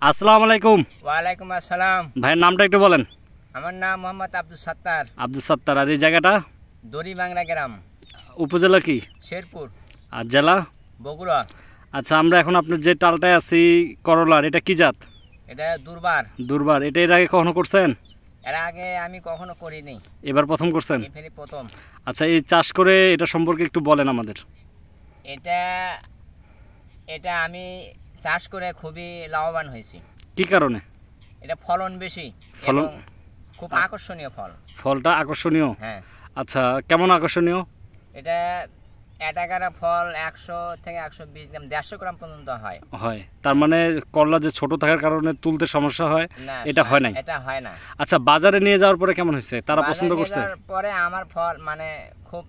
আসসালামু আলাইকুম। ওয়ালাইকুম আসসালাম। ভাইয়ের নামটা একটু বলেন। আমার নাম মোহাম্মদ আব্দুল সত্তার। আব্দুল সত্তার। আর এই জায়গাটা? দড়িবাংলা গ্রাম। উপজেলা কি? শেরপুর। আর জেলা? বগুড়া। আচ্ছা, আমরা এখন আপনার যে টালটায় আছি করলার, এটা কি জাত? এটা দুর্বার। দুর্বার। এটা এর আগে কখনো করছেন? এর আগে আমি কখনো করিনি, এবার প্রথম করছেন? এবারই প্রথম। আচ্ছা, এই চাষ করে এটা সম্পর্কে একটু বলেন আমাদের। এটা এটা আমি চাষ করে খুবই লাভবান হয়েছি। কি কারণে? এটা ফলন বেশি, ফলন? এবং খুব আকর্ষণীয় ফল। ফলটা আকর্ষণীয়? হ্যাঁ। আচ্ছা, কেমন আকর্ষণীয়? এটা এটাকারা ফল 100 থেকে 120 গ্রাম, 150 গ্রাম পর্যন্ত হয়। হয়, তার মানে করলা যে ছোট থাকার কারণে তুলতে সমস্যা হয়, না, এটা হয় নাই? এটা হয় না। আচ্ছা, বাজারে নিয়ে যাওয়ার পরে কেমন হয়েছে? তারা পছন্দ বাজারে নিয়ে করছে? যাওয়ার পরে আমার ফল মানে খুব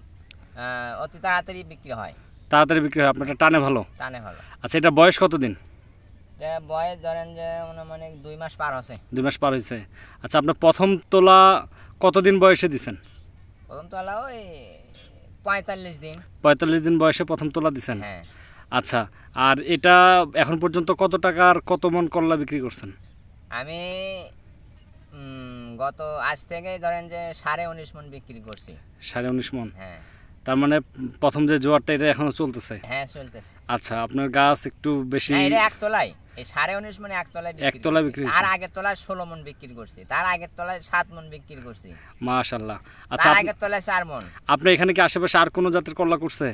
অতি তাড়াতাড়ি বিক্রি হয়। তাড়াতাড়ি বিক্রি হয়, আপনারটা টানে ভালো? টানে ভালো। আচ্ছা, এটা বয়স কতদিন? এটা বয়স ধরেন যে মানে 2 মাস পার হচ্ছে। 2 মাস পার হয়েছে। আচ্ছা, আপনার প্রথম তোলা কতদিন বয়সে দিছেন? প্রথম তোলা ওই 45 দিন। 45 দিন বয়সে প্রথম তোলা দিছেন? হ্যাঁ। আচ্ছা, আর এটা এখন পর্যন্ত কত টাকার কত মন করলা বিক্রি করছেন? আমি গত আজ থেকে ধরেন যে 19.5 মন বিক্রি করছি। 19.5 মন? হ্যাঁ। তার মানে প্রথম যে জোয়ারটা এটা এখনো চলতেছে? হ্যাঁ, চলতেছে। আচ্ছা, আপনার গাছ একটু বেশি? না, এটা এক তলায়, এই 19.5 মনে এক তলায় বিক্রি করছি। আর আগের তলায় 16 মন বিক্রি করছি, তার আগের তলায় 7 মন বিক্রি করছি। মাশাআল্লাহ। আচ্ছা, তার আগের তলায় 4 মন। আপনি এখানে কি আশেপাশে আর কোনো জাতের করলা করছে?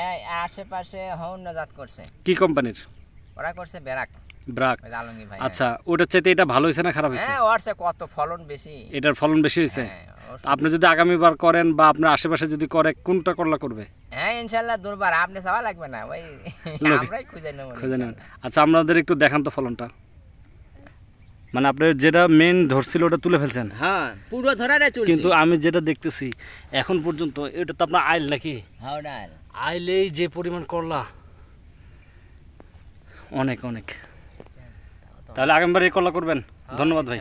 এই আশেপাশে অন্য জাত করছে। কি কোম্পানির? ওরা করছে ব্রাক। ব্রাক। ওই আলমগীর ভাই। আচ্ছা, ওটার চাইতে এটা ভালো হয়েছে না খারাপ হয়েছে? হ্যাঁ, ওর চেয়ে কত ফলন বেশি। এটার ফলন বেশি হয়েছে? হ্যাঁ, আপনি যদি আগামীবার করেন বা আপনার আশেপাশে যদি করে, কোনটা করলা করবে? হ্যাঁ, ইনশাআল্লাহ দুর্বার। আপনি যাওয়া লাগবে না, ওই আমরাই খুঁজে নেব। আচ্ছা, আপনাদের একটু দেখান তো ফলনটা। মানে আপনি যেটা মেন ধরছিল ওটা তুলে ফেলছেন? হ্যাঁ, পুরো ধরাটা চলছে। কিন্তু আমি যেটা দেখতেছি এখন পর্যন্ত, এটা তো আপনার আইল নাকি? হ্যাঁ, ডাল। আইলেই যে পরিমাণ করলা, অনেক অনেক। তাহলে আগামীবার এই করলা করবেন? ধন্যবাদ ভাই।